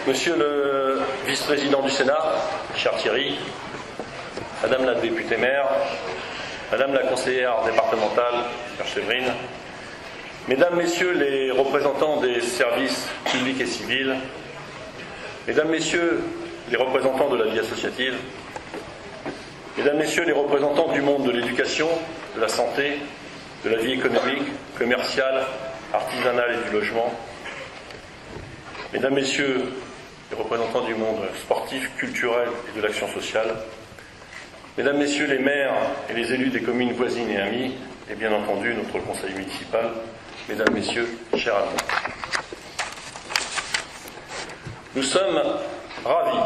Monsieur le vice-président du Sénat, cher Thierry, Madame la députée maire, Madame la conseillère départementale, chère Séverine, Mesdames, Messieurs les représentants des services publics et civils, Mesdames, Messieurs les représentants de la vie associative, Mesdames, Messieurs les représentants du monde de l'éducation, de la santé, de la vie économique, commerciale, artisanale et du logement, Mesdames, Messieurs les représentants du monde sportif, culturel et de l'action sociale, Mesdames, Messieurs les maires et les élus des communes voisines et amis, et bien entendu notre conseil municipal, Mesdames, Messieurs, chers amis. Nous sommes ravis,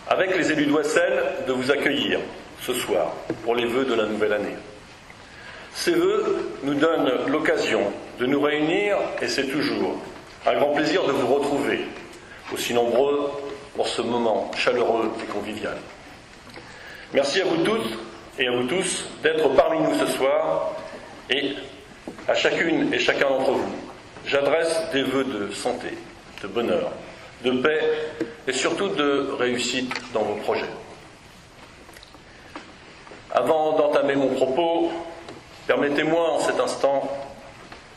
avec les élus d'Oissel, de vous accueillir ce soir pour les vœux de la nouvelle année. Ces vœux nous donnent l'occasion de nous réunir et c'est toujours un grand plaisir de vous retrouver, aussi nombreux pour ce moment chaleureux et convivial. Merci à vous toutes et à vous tous d'être parmi nous ce soir et à chacune et chacun d'entre vous, j'adresse des vœux de santé, de bonheur, de paix et surtout de réussite dans vos projets. Avant d'entamer mon propos, permettez-moi en cet instant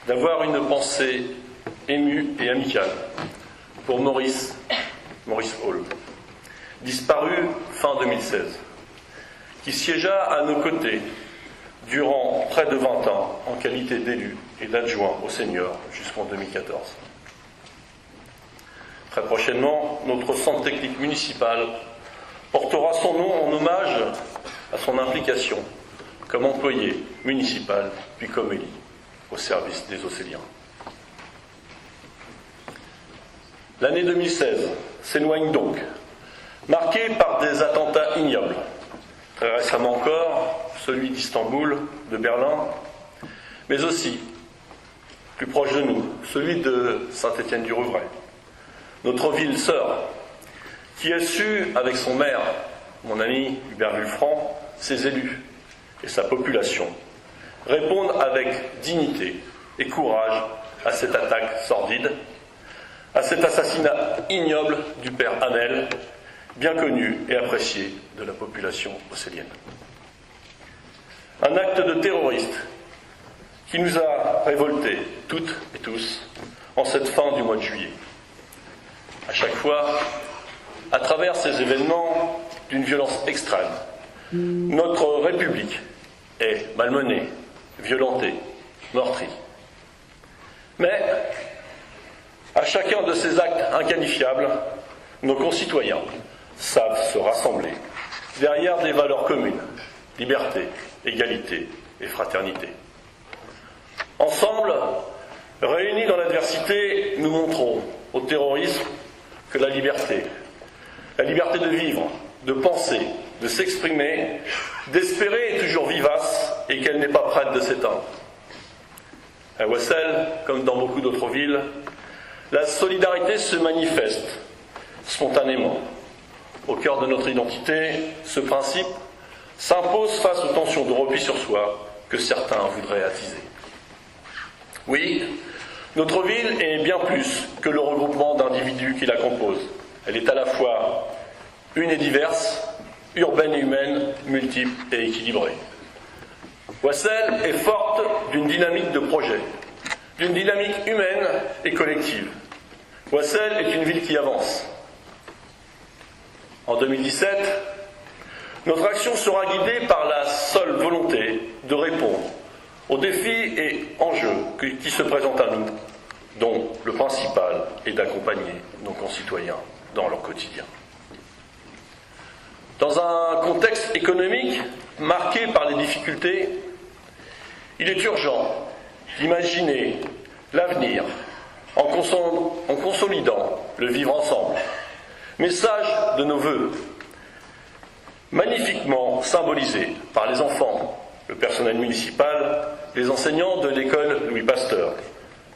d'avoir une pensée émue et amicale pour Maurice Hall, disparu fin 2016, qui siégea à nos côtés durant près de 20 ans en qualité d'élu et d'adjoint au senior jusqu'en 2014. Très prochainement, notre centre technique municipal portera son nom en hommage à son implication comme employé municipal puis comme élu au service des Océliens. L'année 2016 s'éloigne donc, marquée par des attentats ignobles. Très récemment encore, celui d'Istanbul, de Berlin, mais aussi, plus proche de nous, celui de Saint-Étienne-du-Rouvray, notre ville sœur, qui a su, avec son maire, mon ami Hubert Villefranc, ses élus et sa population, répondre avec dignité et courage à cette attaque sordide, à cet assassinat ignoble du père Hamel, bien connu et apprécié de la population océlienne. Un acte de terroriste qui nous a révoltés, toutes et tous, en cette fin du mois de juillet. À chaque fois, à travers ces événements d'une violence extrême, notre République est malmenée, violentée, meurtrie. Mais, à chacun de ces actes inqualifiables, nos concitoyens savent se rassembler derrière des valeurs communes, liberté, égalité et fraternité. Ensemble, réunis dans l'adversité, nous montrons au terrorisme que la liberté de vivre, de penser, de s'exprimer, d'espérer est toujours vivace et qu'elle n'est pas prête de s'éteindre. À Oissel, comme dans beaucoup d'autres villes, la solidarité se manifeste spontanément. Au cœur de notre identité, ce principe s'impose face aux tensions de repli sur soi que certains voudraient attiser. Oui, notre ville est bien plus que le regroupement d'individus qui la composent. Elle est à la fois une et diverse, urbaine et humaine, multiple et équilibrée. Oissel est forte d'une dynamique de projet, d'une dynamique humaine et collective. Oissel est une ville qui avance. En 2017, notre action sera guidée par la seule volonté de répondre aux défis et enjeux qui se présentent à nous, dont le principal est d'accompagner nos concitoyens dans leur quotidien. Dans un contexte économique marqué par les difficultés, il est urgent d'imaginer l'avenir en consolidant le vivre ensemble. Message de nos vœux, magnifiquement symbolisé par les enfants, le personnel municipal, les enseignants de l'école Louis Pasteur,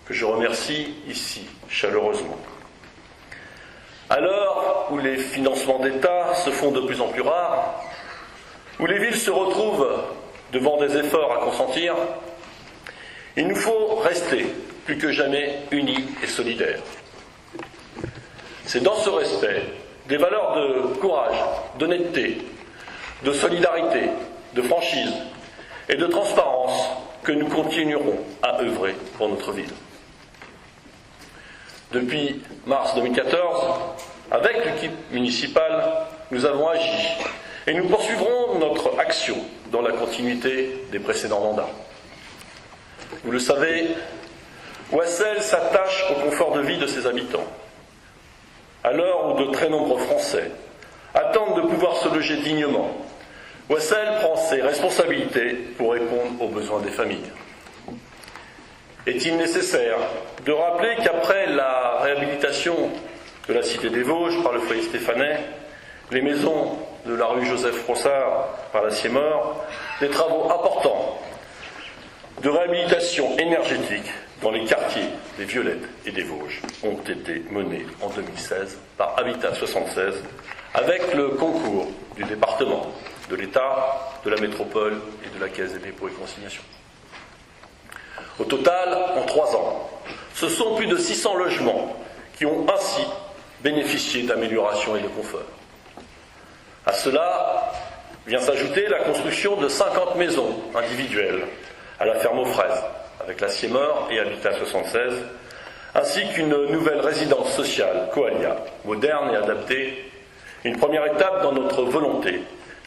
que je remercie ici chaleureusement. À l'heure où les financements d'État se font de plus en plus rares, où les villes se retrouvent devant des efforts à consentir, il nous faut rester plus que jamais unis et solidaires. C'est dans ce respect des valeurs de courage, d'honnêteté, de solidarité, de franchise et de transparence que nous continuerons à œuvrer pour notre ville. Depuis mars 2014, avec l'équipe municipale, nous avons agi et nous poursuivrons notre action dans la continuité des précédents mandats. Vous le savez, Ouessel s'attache au confort de vie de ses habitants. À l'heure où de très nombreux Français attendent de pouvoir se loger dignement, Ouessel prend ses responsabilités pour répondre aux besoins des familles. Est-il nécessaire de rappeler qu'après la réhabilitation de la Cité des Vosges par le foyer Stéphanais, les maisons de la rue Joseph-Frossard par la Siémort, des travaux importants de réhabilitation énergétique dans les quartiers des Violettes et des Vosges ont été menés en 2016 par Habitat 76 avec le concours du département, de l'État, de la métropole et de la Caisse des dépôts et consignations. Au total, en 3 ans, ce sont plus de 600 logements qui ont ainsi bénéficié d'améliorations et de confort. À cela vient s'ajouter la construction de 50 maisons individuelles à la ferme aux fraises, avec la Siémort et Habitat 76, ainsi qu'une nouvelle résidence sociale, Coalia, moderne et adaptée, une première étape dans notre volonté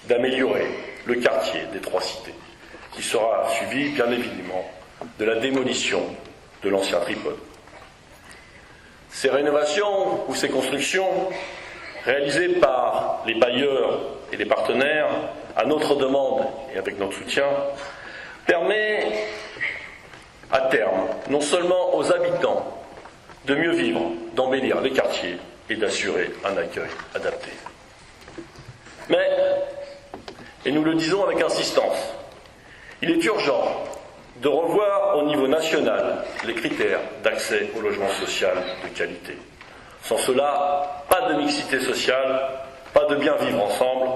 d'améliorer le quartier des Trois Cités, qui sera suivi, bien évidemment, de la démolition de l'ancien tripode. Ces rénovations ou ces constructions, réalisées par les bailleurs et les partenaires, à notre demande et avec notre soutien, permet à terme non seulement aux habitants de mieux vivre, d'embellir les quartiers et d'assurer un accueil adapté. Mais, et nous le disons avec insistance, il est urgent de revoir au niveau national les critères d'accès au logement social de qualité. Sans cela, pas de mixité sociale, pas de bien vivre ensemble,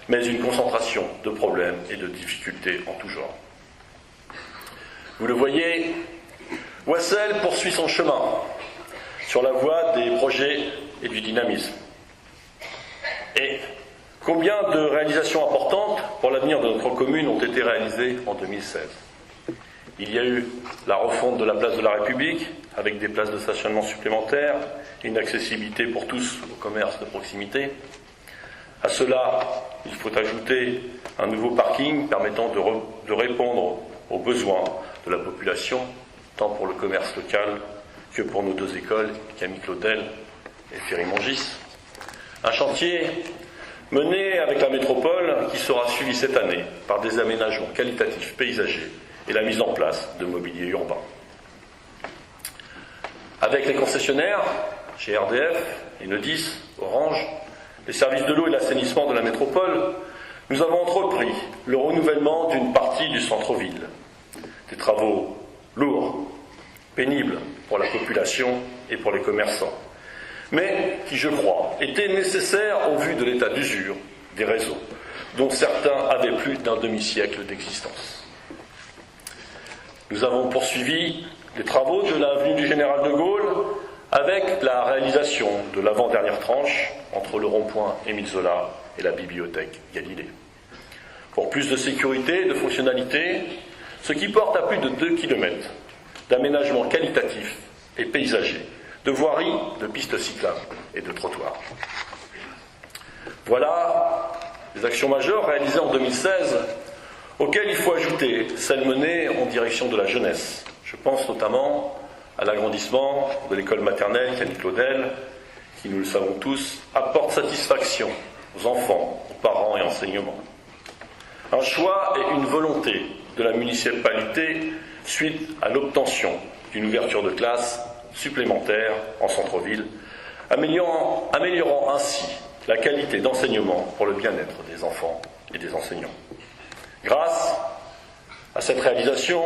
mais une concentration de problèmes et de difficultés en tout genre. Vous le voyez, Ouessel poursuit son chemin sur la voie des projets et du dynamisme. Et combien de réalisations importantes pour l'avenir de notre commune ont été réalisées en 2016 ? Il y a eu la refonte de la place de la République, avec des places de stationnement supplémentaires, et une accessibilité pour tous au commerce de proximité. À cela, il faut ajouter un nouveau parking permettant de répondre aux besoins de la population, tant pour le commerce local que pour nos 2 écoles, Camille Claudel et Ferry-Mongis. Un chantier mené avec la métropole qui sera suivi cette année par des aménagements qualitatifs paysagers et la mise en place de mobilier urbain. Avec les concessionnaires, chez RDF, Enedis, Orange, les services de l'eau et l'assainissement de la métropole, nous avons entrepris le renouvellement d'une partie du centre-ville. Des travaux lourds, pénibles pour la population et pour les commerçants, mais qui, je crois, étaient nécessaires au vu de l'état d'usure des réseaux, dont certains avaient plus d'un demi-siècle d'existence. Nous avons poursuivi les travaux de l'avenue du Général de Gaulle avec la réalisation de l'avant-dernière tranche entre le rond-point Émile Zola et la bibliothèque Galilée. Pour plus de sécurité et de fonctionnalité, ce qui porte à plus de 2 km d'aménagements qualitatifs et paysagers, de voiries, de pistes cyclables et de trottoirs. Voilà les actions majeures réalisées en 2016, auxquelles il faut ajouter celles menées en direction de la jeunesse. Je pense notamment à l'agrandissement de l'école maternelle Camille Claudel, qui, nous le savons tous, apporte satisfaction aux enfants, aux parents et enseignements. Un choix et une volonté de la municipalité suite à l'obtention d'une ouverture de classe supplémentaire en centre-ville, améliorant ainsi la qualité d'enseignement pour le bien-être des enfants et des enseignants. Grâce à cette réalisation,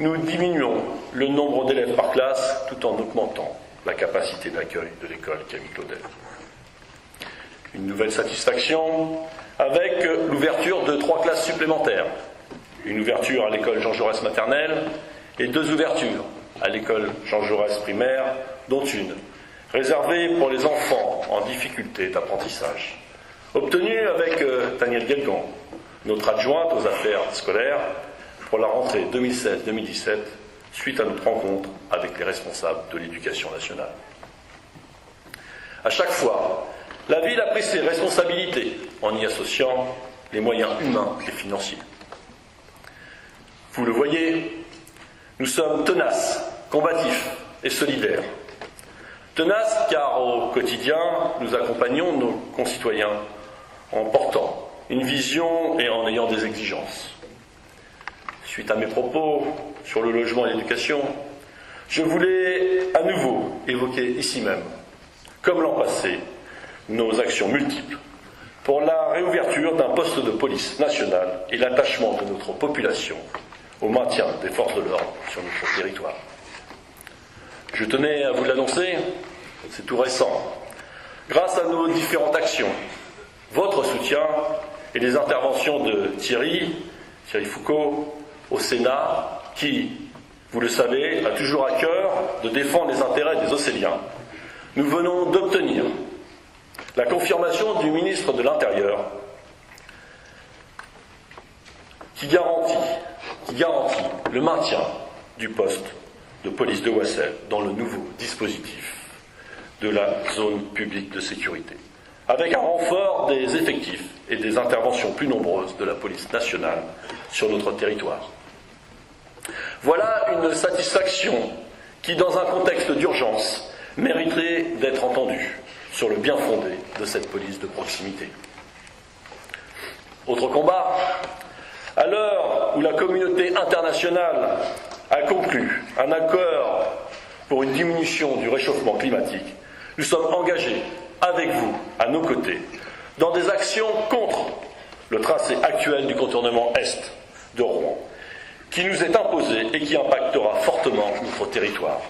nous diminuons le nombre d'élèves par classe tout en augmentant la capacité d'accueil de l'école Camille Claudel. Une nouvelle satisfaction avec l'ouverture de 3 classes supplémentaires. Une ouverture à l'école Jean Jaurès maternelle et 2 ouvertures à l'école Jean Jaurès primaire, dont une réservé pour les enfants en difficulté d'apprentissage, obtenu avec Daniel Guelgan, notre adjointe aux affaires scolaires, pour la rentrée 2016-2017, suite à notre rencontre avec les responsables de l'éducation nationale. À chaque fois, la ville a pris ses responsabilités en y associant les moyens humains et financiers. Vous le voyez, nous sommes tenaces, combatifs et solidaires. Tenaces car au quotidien, nous accompagnons nos concitoyens en portant une vision et en ayant des exigences. Suite à mes propos sur le logement et l'éducation, je voulais à nouveau évoquer ici même, comme l'an passé, nos actions multiples pour la réouverture d'un poste de police nationale et l'attachement de notre population au maintien des forces de l'ordre sur notre territoire. Je tenais à vous l'annoncer, c'est tout récent, grâce à nos différentes actions, votre soutien et les interventions de Thierry Foucault au Sénat, qui, vous le savez, a toujours à cœur de défendre les intérêts des Océliens. Nous venons d'obtenir la confirmation du ministre de l'Intérieur qui garantit le maintien du poste de police de Ouessel dans le nouveau dispositif de la zone publique de sécurité, avec un renfort des effectifs et des interventions plus nombreuses de la police nationale sur notre territoire. Voilà une satisfaction qui, dans un contexte d'urgence, mériterait d'être entendue sur le bien fondé de cette police de proximité. Autre combat, à l'heure où la communauté internationale a conclu un accord pour une diminution du réchauffement climatique, nous sommes engagés avec vous, à nos côtés, dans des actions contre le tracé actuel du contournement Est de Rouen, qui nous est imposé et qui impactera fortement notre territoire.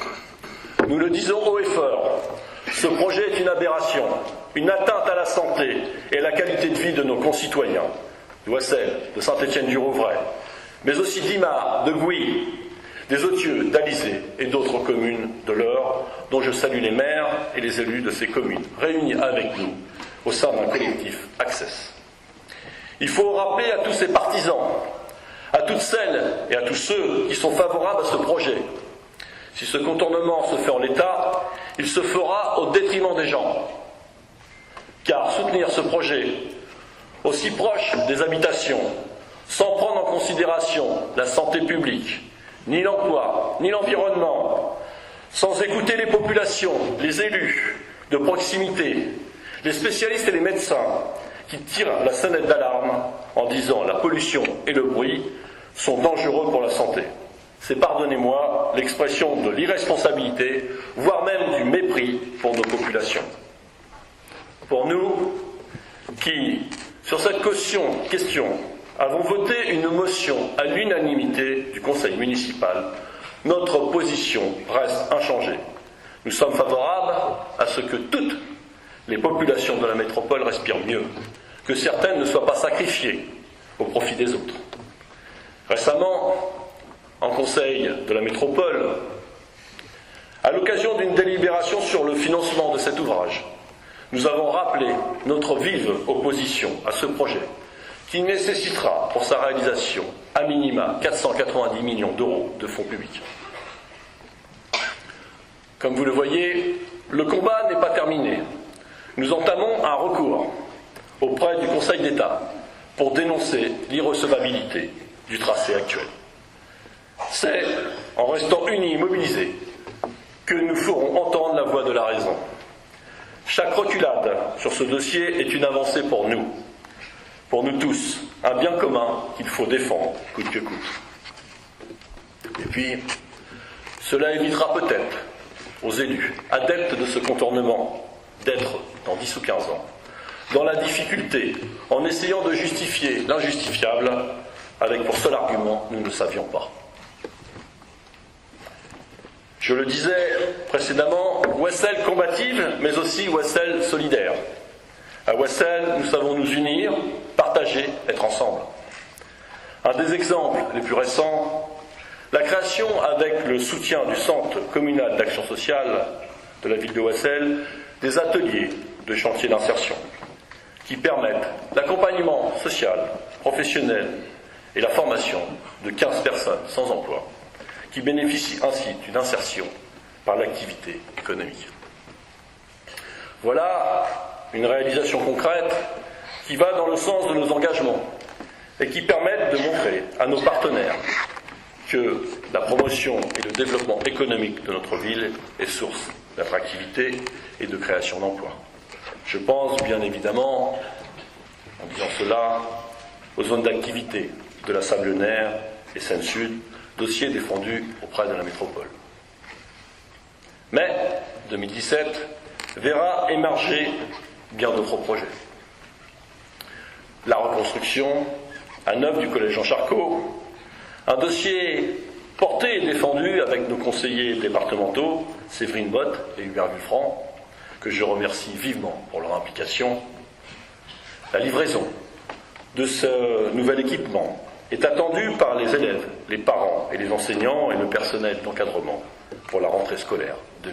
Nous le disons haut et fort, ce projet est une aberration, une atteinte à la santé et à la qualité de vie de nos concitoyens, d'Ouessel, de Saint-Étienne-du-Rouvray, mais aussi d'Imard, de Gouy, des Authieux, d'Alizé et d'autres communes de l'Eure, dont je salue les maires et les élus de ces communes, réunis avec nous au sein d'un collectif Access. Il faut rappeler à tous ces partisans, à toutes celles et à tous ceux qui sont favorables à ce projet. Si ce contournement se fait en l'état, il se fera au détriment des gens. Car soutenir ce projet aussi proche des habitations, sans prendre en considération la santé publique, ni l'emploi, ni l'environnement, sans écouter les populations, les élus de proximité, les spécialistes et les médecins qui tirent la sonnette d'alarme en disant la pollution et le bruit sont dangereux pour la santé. C'est, pardonnez-moi, l'expression de l'irresponsabilité, voire même du mépris pour nos populations. Pour nous, qui, sur cette question, avons voté une motion à l'unanimité du conseil municipal, notre position reste inchangée. Nous sommes favorables à ce que toutes les populations de la métropole respirent mieux, que certaines ne soient pas sacrifiées au profit des autres. Récemment, en conseil de la métropole, à l'occasion d'une délibération sur le financement de cet ouvrage, nous avons rappelé notre vive opposition à ce projet, qui nécessitera pour sa réalisation à minima 490 millions d'euros de fonds publics. Comme vous le voyez, le combat n'est pas terminé. Nous entamons un recours auprès du Conseil d'État pour dénoncer l'irrecevabilité du tracé actuel. C'est en restant unis et mobilisés que nous ferons entendre la voix de la raison. Chaque reculade sur ce dossier est une avancée pour nous tous, un bien commun qu'il faut défendre coûte que coûte. Et puis, cela évitera peut-être aux élus, adeptes de ce contournement, d'être, dans 10 ou 15 ans, dans la difficulté, en essayant de justifier l'injustifiable, avec pour seul argument, nous ne le savions pas. Je le disais précédemment, Ouessel combative, mais aussi Ouessel solidaire. À Ouessel, nous savons nous unir, partager, être ensemble. Un des exemples les plus récents, la création avec le soutien du Centre communal d'action sociale de la ville de Oissel des ateliers de chantier d'insertion qui permettent l'accompagnement social, professionnel et la formation de 15 personnes sans emploi qui bénéficient ainsi d'une insertion par l'activité économique. Voilà une réalisation concrète qui va dans le sens de nos engagements et qui permettent de montrer à nos partenaires que la promotion et le développement économique de notre ville est source d'attractivité et de création d'emplois. Je pense bien évidemment, en disant cela, aux zones d'activité de la Sablonnaire et Seine-Sud, dossier défendu auprès de la métropole. Mais 2017 verra émerger bien d'autres projets. La reconstruction à neuf du collège Jean Charcot, un dossier porté et défendu avec nos conseillers départementaux, Séverine Bott et Hubert Villefranc, que je remercie vivement pour leur implication. La livraison de ce nouvel équipement est attendue par les élèves, les parents et les enseignants et le personnel d'encadrement pour la rentrée scolaire 2018-2019.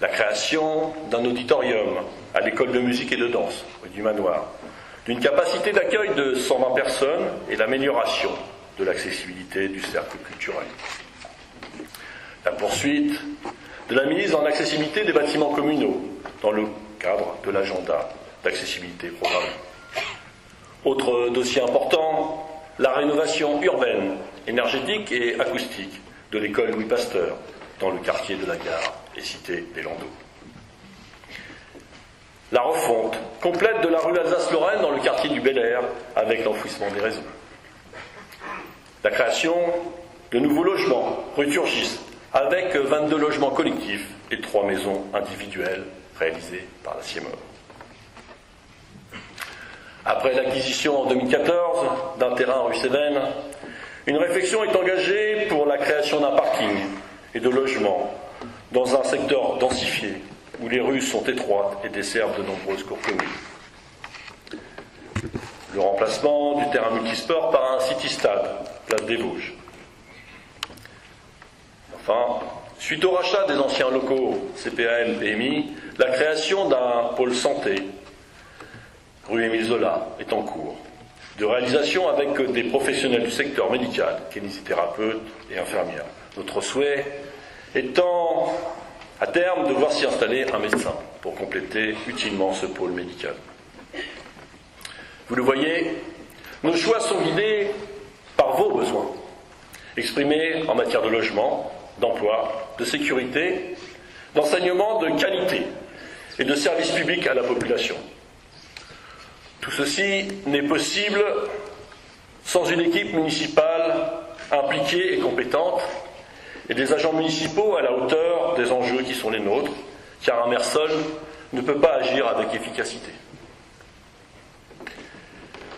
La création d'un auditorium à l'école de musique et de danse, rue du Manoir, d'une capacité d'accueil de 120 personnes et l'amélioration de l'accessibilité du cercle culturel. La poursuite de la mise en accessibilité des bâtiments communaux dans le cadre de l'agenda d'accessibilité programmée. Autre dossier important, la rénovation urbaine, énergétique et acoustique de l'école Louis Pasteur dans le quartier de la Gare et cité des Landaux. La refonte complète de la rue Alsace-Lorraine dans le quartier du Bel Air avec l'enfouissement des réseaux. La création de nouveaux logements, rue Turgis, avec 22 logements collectifs et 3 maisons individuelles réalisées par la CIEMOR. Après l'acquisition en 2014 d'un terrain rue Cévennes, une réflexion est engagée pour la création d'un parking et de logements dans un secteur densifié où les rues sont étroites et desservent de nombreuses cours communes. Le remplacement du terrain multisport par un city-stade, place des Vosges. Enfin, suite au rachat des anciens locaux CPAM PMI, la création d'un pôle santé, rue Émile Zola, est en cours, de réalisation avec des professionnels du secteur médical, kinésithérapeutes et infirmières. Notre souhait étant, à terme, de voir s'y installer un médecin pour compléter utilement ce pôle médical. Vous le voyez, nos choix sont guidés par vos besoins, exprimés en matière de logement, d'emploi, de sécurité, d'enseignement de qualité et de services publics à la population. Tout ceci n'est possible sans une équipe municipale impliquée et compétente et des agents municipaux à la hauteur des enjeux qui sont les nôtres, car un maire seul ne peut pas agir avec efficacité.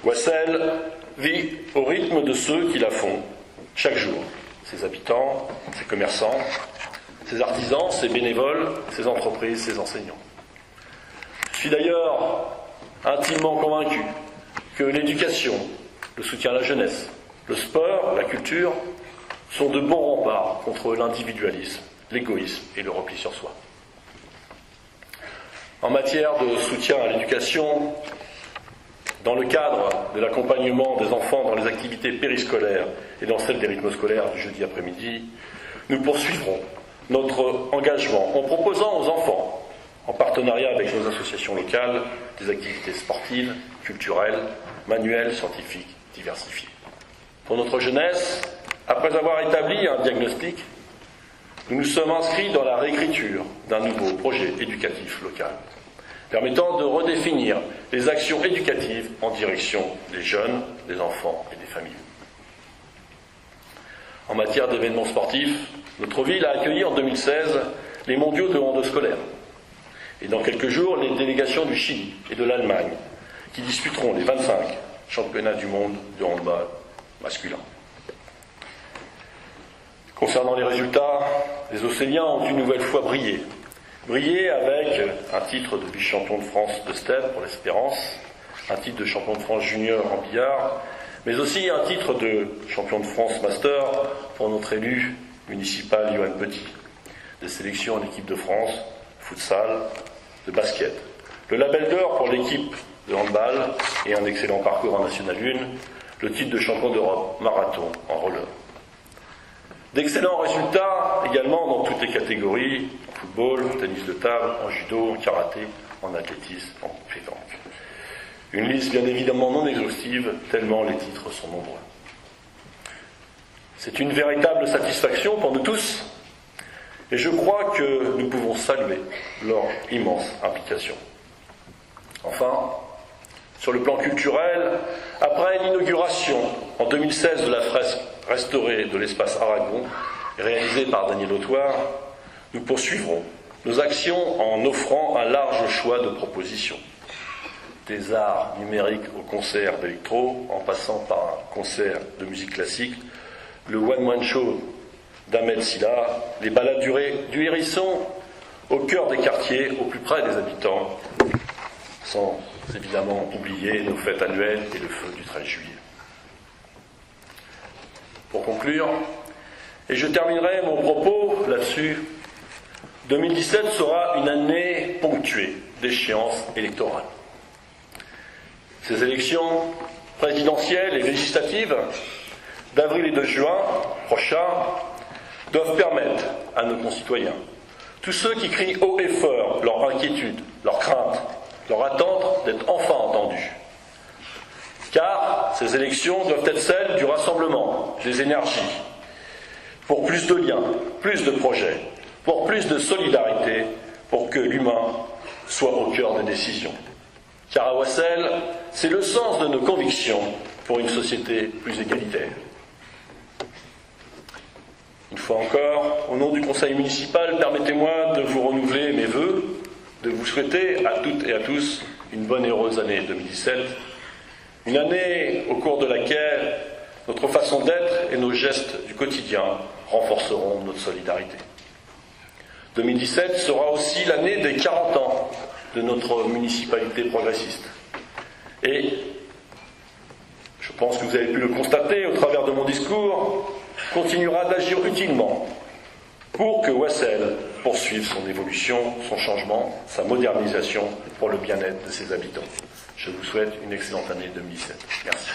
Oissel vit au rythme de ceux qui la font chaque jour, ses habitants, ses commerçants, ses artisans, ses bénévoles, ses entreprises, ses enseignants. Je suis d'ailleurs intimement convaincu que l'éducation, le soutien à la jeunesse, le sport, la culture sont de bons remparts contre l'individualisme, l'égoïsme et le repli sur soi. En matière de soutien à l'éducation, dans le cadre de l'accompagnement des enfants dans les activités périscolaires et dans celles des rythmes scolaires du jeudi après-midi, nous poursuivrons notre engagement en proposant aux enfants, en partenariat avec nos associations locales, des activités sportives, culturelles, manuelles, scientifiques, diversifiées. Pour notre jeunesse, après avoir établi un diagnostic, nous nous sommes inscrits dans la réécriture d'un nouveau projet éducatif local, permettant de redéfinir les actions éducatives en direction des jeunes, des enfants et des familles. En matière d'événements sportifs, notre ville a accueilli en 2016 les mondiaux de hand scolaire. Et dans quelques jours, les délégations du Chili et de l'Allemagne qui disputeront les 25 championnats du monde de handball masculin. Concernant les résultats, les Océliens ont une nouvelle fois brillé. Brillé avec un titre de vice-champion de France de step pour l'Espérance, un titre de champion de France junior en billard, mais aussi un titre de champion de France master pour notre élu municipal Johan Petit, des sélections en équipe de France, futsal, de basket. Le label d'or pour l'équipe de handball et un excellent parcours en National 1, le titre de champion d'Europe marathon en roller. D'excellents résultats également dans toutes les catégories, en football, en tennis de table, en judo, en karaté, en athlétisme, en pétanque. Une liste bien évidemment non exhaustive, tellement les titres sont nombreux. C'est une véritable satisfaction pour nous tous, et je crois que nous pouvons saluer leur immense implication. Enfin, sur le plan culturel, après l'inauguration en 2016 de la fresque restaurée de l'espace Aragon, réalisée par Daniel Autoire, nous poursuivrons nos actions en offrant un large choix de propositions. Des arts numériques au concert d'électro, en passant par un concert de musique classique, le one-man show d'Ahmed Silla, les balades du hérisson au cœur des quartiers, au plus près des habitants, sans évidemment oublier nos fêtes annuelles et le feu du 13 juillet. Pour conclure, et je terminerai mon propos là-dessus, 2017 sera une année ponctuée d'échéances électorales. Ces élections présidentielles et législatives d'avril et de juin prochains doivent permettre à nos concitoyens, tous ceux qui crient haut et fort leur inquiétude, leur crainte, leur attente d'être enfin entendus. Car ces élections doivent être celles du rassemblement, des énergies, pour plus de liens, plus de projets, pour plus de solidarité, pour que l'humain soit au cœur des décisions. Car à Wassel, c'est le sens de nos convictions pour une société plus égalitaire. Une fois encore, au nom du conseil municipal, permettez-moi de vous renouveler mes vœux, de vous souhaiter à toutes et à tous une bonne et heureuse année 2017, une année au cours de laquelle notre façon d'être et nos gestes du quotidien renforceront notre solidarité. 2017 sera aussi l'année des 40 ans de notre municipalité progressiste. Et je pense que vous avez pu le constater au travers de mon discours, continuera d'agir utilement pour que Wassel poursuive son évolution, son changement, sa modernisation pour le bien-être de ses habitants. Je vous souhaite une excellente année 2017. Merci.